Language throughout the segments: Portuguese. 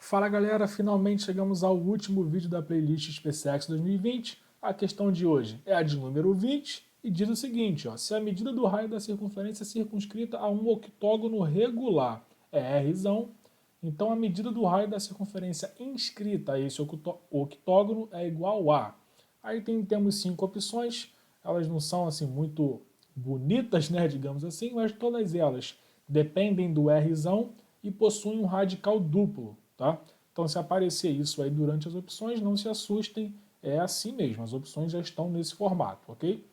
Fala galera, finalmente chegamos ao último vídeo da playlist SpaceX 2020. A questão de hoje é a de número 20 e diz o seguinte, ó, se a medida do raio da circunferência circunscrita a um octógono regular é Rzão, então a medida do raio da circunferência inscrita a esse octógono é igual a... Aí temos 5 opções, elas não são assim muito bonitas, né, digamos assim, mas todas elas dependem do Rzão e possuem um radical duplo, tá? Então se aparecer isso aí durante as opções, não se assustem, é assim mesmo, as opções já estão nesse formato, ok?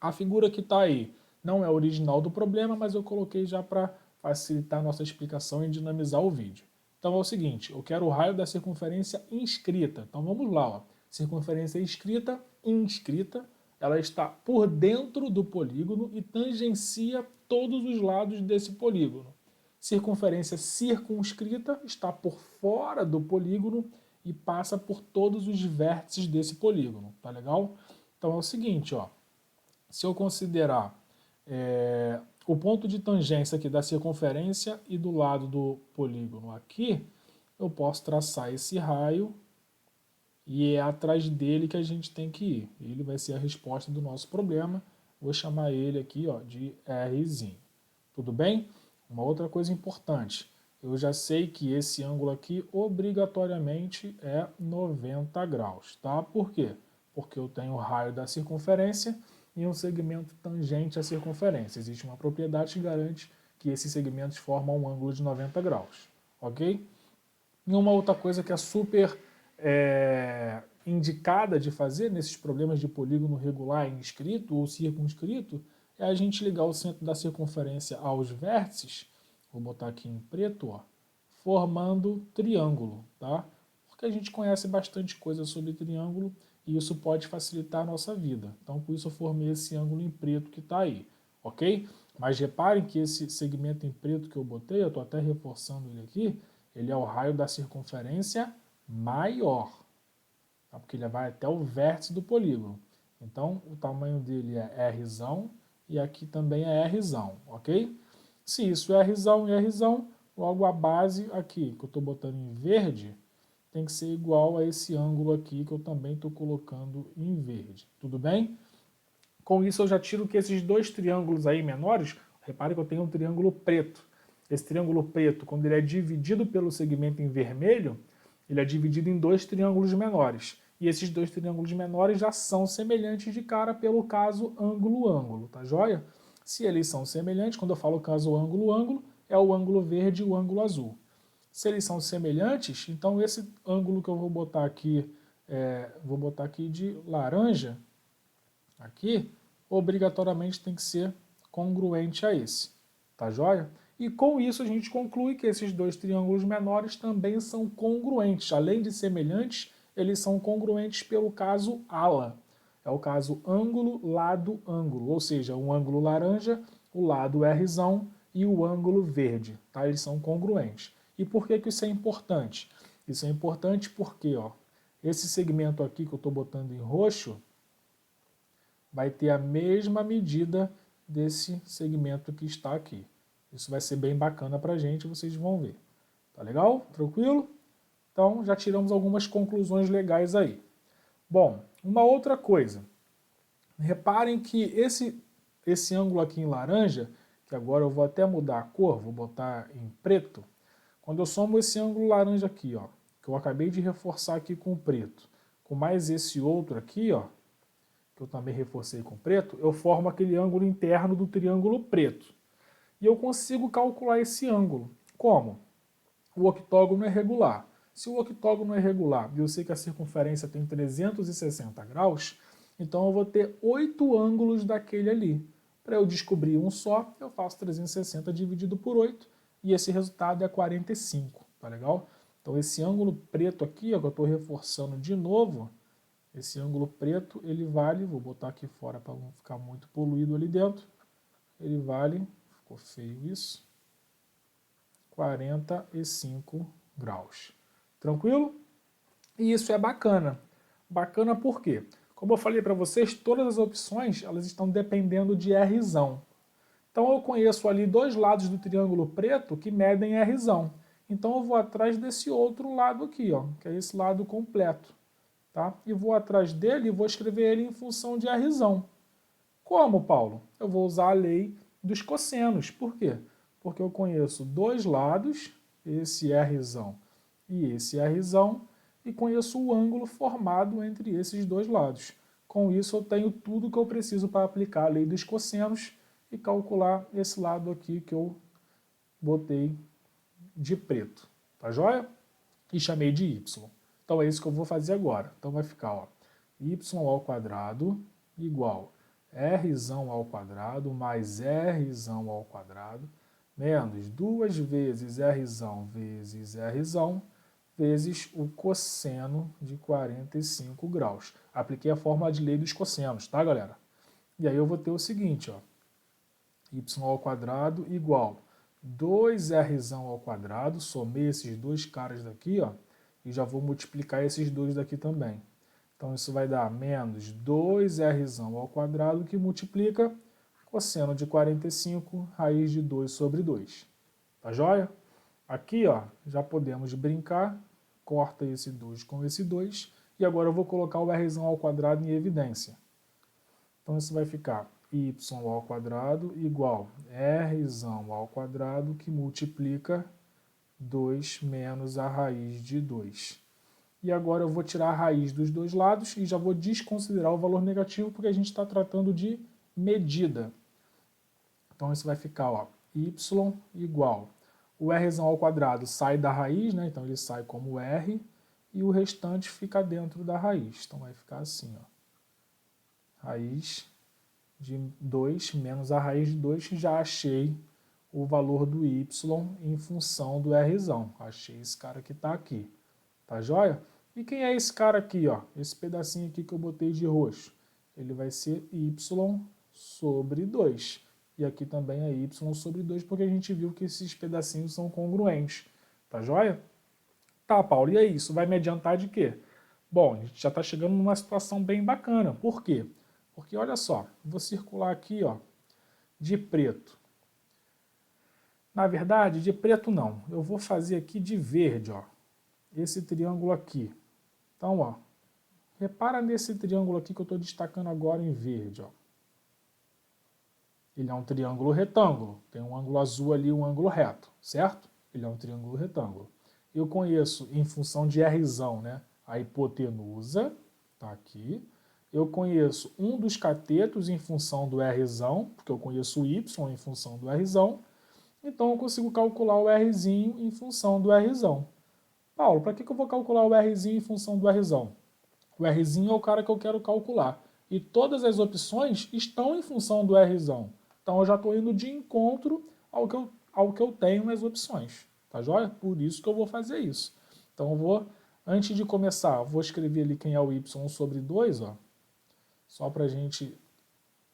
A figura que está aí não é original do problema, mas eu coloquei já para facilitar a nossa explicação e dinamizar o vídeo. Então é o seguinte, eu quero o raio da circunferência inscrita. Então vamos lá, ó. Circunferência inscrita, ela está por dentro do polígono e tangencia todos os lados desse polígono. Circunferência circunscrita está por fora do polígono e passa por todos os vértices desse polígono, tá legal? Então é o seguinte, ó, se eu considerar o ponto de tangência aqui da circunferência e do lado do polígono aqui, eu posso traçar esse raio e é atrás dele que a gente tem que ir. Ele vai ser a resposta do nosso problema. Vou chamar ele aqui, ó, de Rzinho. Tudo bem? Uma outra coisa importante, eu já sei que esse ângulo aqui obrigatoriamente é 90 graus, tá? Por quê? Porque eu tenho o raio da circunferência e um segmento tangente à circunferência. Existe uma propriedade que garante que esses segmentos formam um ângulo de 90 graus, ok? E uma outra coisa que é super indicada de fazer nesses problemas de polígono regular inscrito ou circunscrito é a gente ligar o centro da circunferência aos vértices, vou botar aqui em preto, ó, formando triângulo, tá? Porque a gente conhece bastante coisa sobre triângulo e isso pode facilitar a nossa vida. Então, por isso eu formei esse ângulo em preto que está aí, ok? Mas reparem que esse segmento em preto que eu botei, eu estou até reforçando ele aqui, ele é o raio da circunferência maior, tá? Porque ele vai até o vértice do polígono. Então, o tamanho dele é Rzão e aqui também é Rzão, ok? Se isso é Rzão e Rzão, logo a base aqui, que eu estou botando em verde, tem que ser igual a esse ângulo aqui que eu também estou colocando em verde. Tudo bem? Com isso eu já tiro que esses dois triângulos aí menores, repare que eu tenho um triângulo preto. Esse triângulo preto, quando ele é dividido pelo segmento em vermelho, ele é dividido em dois triângulos menores. E esses dois triângulos menores já são semelhantes de cara pelo caso ângulo-ângulo, tá joia? Se eles são semelhantes, quando eu falo caso ângulo-ângulo, é o ângulo verde e o ângulo azul. Se eles são semelhantes, então esse ângulo que eu vou botar aqui de laranja, aqui, obrigatoriamente tem que ser congruente a esse, tá joia? E com isso a gente conclui que esses dois triângulos menores também são congruentes. Além de semelhantes, eles são congruentes pelo caso ala. É o caso ângulo, lado, ângulo. Ou seja, um ângulo laranja, o lado Rzão e o ângulo verde. Tá? Eles são congruentes. E por que isso é importante? Isso é importante porque ó, esse segmento aqui que eu estou botando em roxo vai ter a mesma medida desse segmento que está aqui. Isso vai ser bem bacana para a gente, vocês vão ver. Tá legal? Tranquilo? Então, já tiramos algumas conclusões legais aí. Bom, uma outra coisa. Reparem que esse ângulo aqui em laranja, que agora eu vou até mudar a cor, vou botar em preto. Quando eu somo esse ângulo laranja aqui, ó, que eu acabei de reforçar aqui com o preto, com mais esse outro aqui, ó, que eu também reforcei com preto, eu formo aquele ângulo interno do triângulo preto. E eu consigo calcular esse ângulo. Como? O octógono é regular. Se o octógono é regular e eu sei que a circunferência tem 360 graus, então eu vou ter 8 ângulos daquele ali. Para eu descobrir um só, eu faço 360 dividido por 8 e esse resultado é 45. Tá legal? Então esse ângulo preto aqui, ó, que eu estou reforçando de novo, esse ângulo preto, ele vale, vou botar aqui fora para não ficar muito poluído ali dentro, ele vale, ficou feio isso, 45 graus. Tranquilo? E isso é bacana. Bacana por quê? Como eu falei para vocês, todas as opções elas estão dependendo de Rzão. Então eu conheço ali dois lados do triângulo preto que medem Rzão. Então eu vou atrás desse outro lado aqui, ó, que é esse lado completo. Tá? E vou atrás dele e vou escrever ele em função de Rzão. Como, Paulo? Eu vou usar a lei dos cossenos. Por quê? Porque eu conheço dois lados, esse Rzão e esse Rzão, e conheço o ângulo formado entre esses dois lados. Com isso, eu tenho tudo que eu preciso para aplicar a lei dos cossenos e calcular esse lado aqui que eu botei de preto. Tá joia? E chamei de y. Então é isso que eu vou fazer agora. Então vai ficar, ó, y ao quadrado igual rzão ao quadrado mais rzão ao quadrado menos 2 vezes rzão vezes rzão vezes o cosseno de 45 graus. Apliquei a fórmula de lei dos cossenos, tá, galera? E aí eu vou ter o seguinte, ó, y ao quadrado igual 2rzão ao quadrado, somei esses dois caras daqui, ó, e já vou multiplicar esses dois daqui também. Então isso vai dar menos 2rzão ao quadrado, que multiplica cosseno de 45, raiz de 2 sobre 2. Tá joia? Aqui, ó, já podemos brincar, corta esse 2 com esse 2, e agora eu vou colocar o rzão ao quadrado em evidência. Então isso vai ficar y ao quadrado igual rzão ao quadrado, que multiplica 2 menos a raiz de 2. E agora eu vou tirar a raiz dos dois lados e já vou desconsiderar o valor negativo, porque a gente está tratando de medida. Então isso vai ficar, ó, y igual, o rzão ao quadrado sai da raiz, né? Então ele sai como r, e o restante fica dentro da raiz. Então vai ficar assim, ó, raiz de 2 menos a raiz de 2, já achei o valor do y em função do rzão. Achei esse cara que está aqui. Tá joia? E quem é esse cara aqui, ó? Esse pedacinho aqui que eu botei de roxo. Ele vai ser y sobre 2. E aqui também é y sobre 2, porque a gente viu que esses pedacinhos são congruentes. Tá joia? Tá, Paulo, e aí? Isso vai me adiantar de quê? Bom, a gente já está chegando numa situação bem bacana. Por quê? Porque, olha só, vou circular aqui, ó, de preto. Na verdade, de preto não. Eu vou fazer aqui de verde, ó, esse triângulo aqui. Então, ó, repara nesse triângulo aqui que eu estou destacando agora em verde, ó. Ele é um triângulo retângulo. Tem um ângulo azul ali, um ângulo reto, certo? Ele é um triângulo retângulo. Eu conheço, em função de Rzão, né, a hipotenusa, tá aqui. Eu conheço um dos catetos em função do Rzão, porque eu conheço o y em função do Rzão. Então eu consigo calcular o Rzinho em função do Rzão. Paulo, para que eu vou calcular o Rzinho em função do Rzão? O Rzinho é o cara que eu quero calcular. E todas as opções estão em função do Rzão. Então eu já estou indo de encontro ao que eu tenho nas opções. Tá joia? Por isso que eu vou fazer isso. Então eu vou, antes de começar, eu vou escrever ali quem é o y sobre 2, ó, só para a gente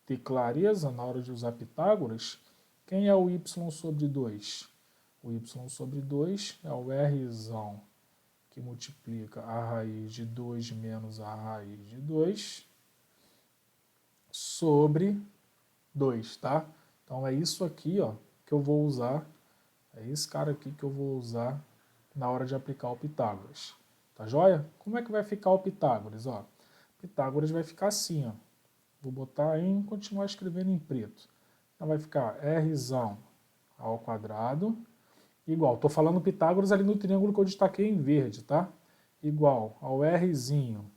ter clareza na hora de usar Pitágoras. Quem é o y sobre 2? O y sobre 2 é o Rzão, que multiplica a raiz de 2 menos a raiz de 2 sobre 2, tá? Então é isso aqui, ó, que eu vou usar, é esse cara aqui que eu vou usar na hora de aplicar o Pitágoras. Tá joia? Como é que vai ficar o Pitágoras? Ó, Pitágoras vai ficar assim, ó. Vou botar em, continuar escrevendo em preto. Então vai ficar Rzão ao quadrado igual, estou falando Pitágoras ali no triângulo que eu destaquei em verde, tá? Igual ao Rzinho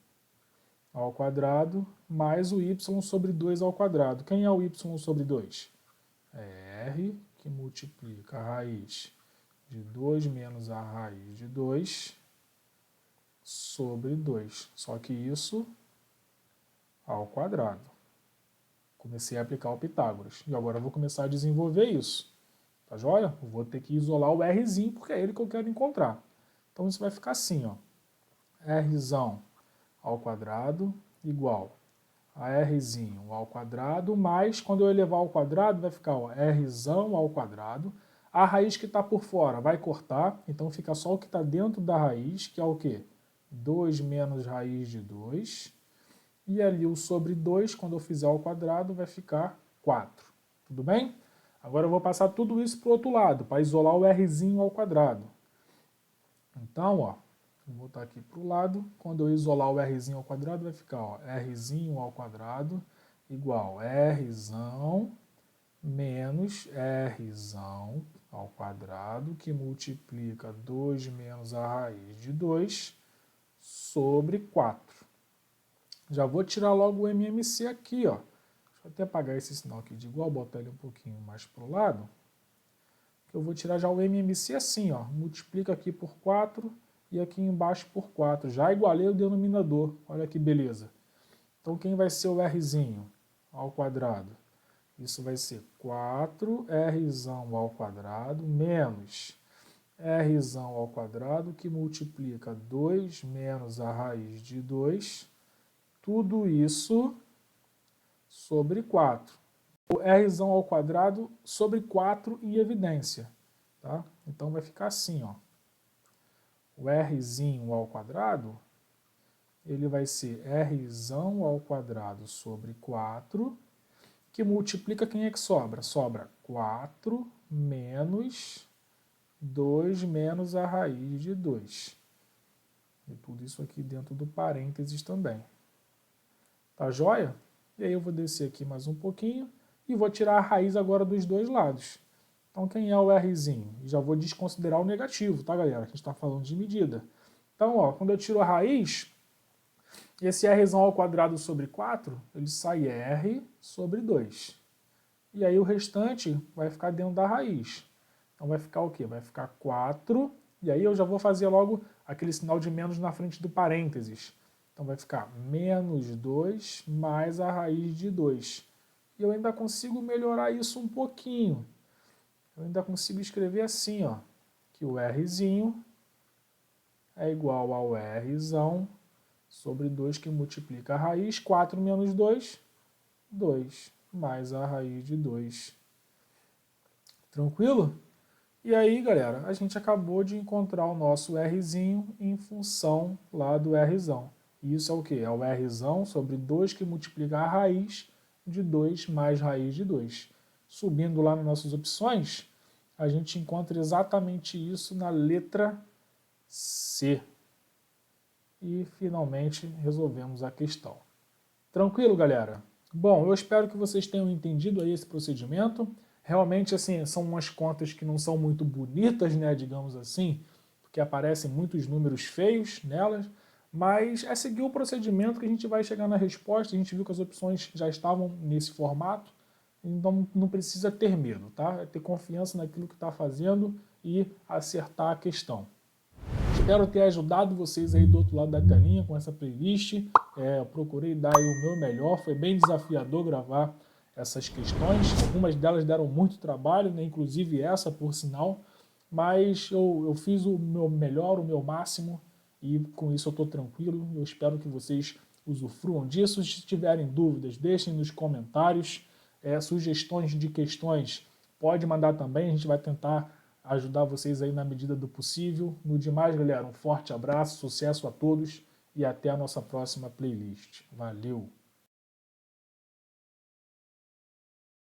ao quadrado mais o y sobre 2 ao quadrado. Quem é o y sobre 2? É r, que multiplica a raiz de 2 menos a raiz de 2 sobre 2. Só que isso ao quadrado. Comecei a aplicar o Pitágoras. E agora eu vou começar a desenvolver isso. Tá joia? Eu vou ter que isolar o Rzinho, porque é ele que eu quero encontrar. Então isso vai ficar assim, ó. Rzão ao quadrado igual a Rzinho ao quadrado, mais, quando eu elevar ao quadrado, vai ficar, ó, Rzão ao quadrado. A raiz que está por fora vai cortar, então fica só o que está dentro da raiz, que é o quê? 2 menos raiz de 2. E ali o sobre 2, quando eu fizer ao quadrado, vai ficar 4. Tudo bem? Agora eu vou passar tudo isso para o outro lado, para isolar o Rzinho ao quadrado. Então, ó, vou botar aqui para o lado. Quando eu isolar o rzinho ao quadrado, vai ficar, ó, rzinho ao quadrado igual rzão menos rzão ao quadrado, que multiplica 2 menos a raiz de 2 sobre 4. Já vou tirar logo o MMC aqui, ó. Deixa eu até apagar esse sinal aqui de igual, botar ele um pouquinho mais para o lado. Eu vou tirar já o MMC assim, ó. Multiplica aqui por 4 e aqui embaixo por 4. Já igualei o denominador. Olha que beleza. Então, quem vai ser o Rzinho ao quadrado? Isso vai ser 4Rzão ao quadrado menos Rzão ao quadrado, que multiplica 2 menos a raiz de 2. Tudo isso sobre 4. O Rzão ao quadrado sobre 4 em evidência. Tá? Então vai ficar assim, ó. O Rzinho ao quadrado, ele vai ser Rzão ao quadrado sobre 4, que multiplica quem é que sobra? Sobra 4 menos 2 menos a raiz de 2. E tudo isso aqui dentro do parênteses também. Tá joia? E aí eu vou descer aqui mais um pouquinho e vou tirar a raiz agora dos dois lados. Então, quem é o Rzinho? Já vou desconsiderar o negativo, tá, galera? A gente está falando de medida. Então, ó, quando eu tiro a raiz, esse Rzão ao quadrado sobre 4, ele sai R sobre 2. E aí o restante vai ficar dentro da raiz. Então vai ficar o quê? Vai ficar 4, e aí eu já vou fazer logo aquele sinal de menos na frente do parênteses. Então vai ficar menos 2 mais a raiz de 2. E eu ainda consigo melhorar isso um pouquinho. Eu ainda consigo escrever assim, ó, que o Rzinho é igual ao Rzão sobre 2, que multiplica a raiz. 4 menos 2, 2, mais a raiz de 2. Tranquilo? E aí, galera, a gente acabou de encontrar o nosso Rzinho em função lá do Rzão. E isso é o quê? É o Rzão sobre 2, que multiplica a raiz de 2 mais raiz de 2. Subindo lá nas nossas opções, a gente encontra exatamente isso na letra C. E, finalmente, resolvemos a questão. Tranquilo, galera? Bom, eu espero que vocês tenham entendido aí esse procedimento. Realmente, assim, são umas contas que não são muito bonitas, né, digamos assim, porque aparecem muitos números feios nelas, mas é seguir o procedimento que a gente vai chegar na resposta. A gente viu que as opções já estavam nesse formato, então não precisa ter medo, tá? É ter confiança naquilo que está fazendo e acertar a questão. Espero ter ajudado vocês aí do outro lado da telinha com essa playlist. Eu procurei dar aí o meu melhor, foi bem desafiador gravar essas questões. Algumas delas deram muito trabalho, né? Inclusive essa, por sinal. Mas eu fiz o meu melhor, o meu máximo, e com isso eu estou tranquilo. Eu espero que vocês usufruam disso. Se tiverem dúvidas, deixem nos comentários. Sugestões de questões, pode mandar também, a gente vai tentar ajudar vocês aí na medida do possível. No demais, galera, um forte abraço, sucesso a todos e até a nossa próxima playlist. Valeu!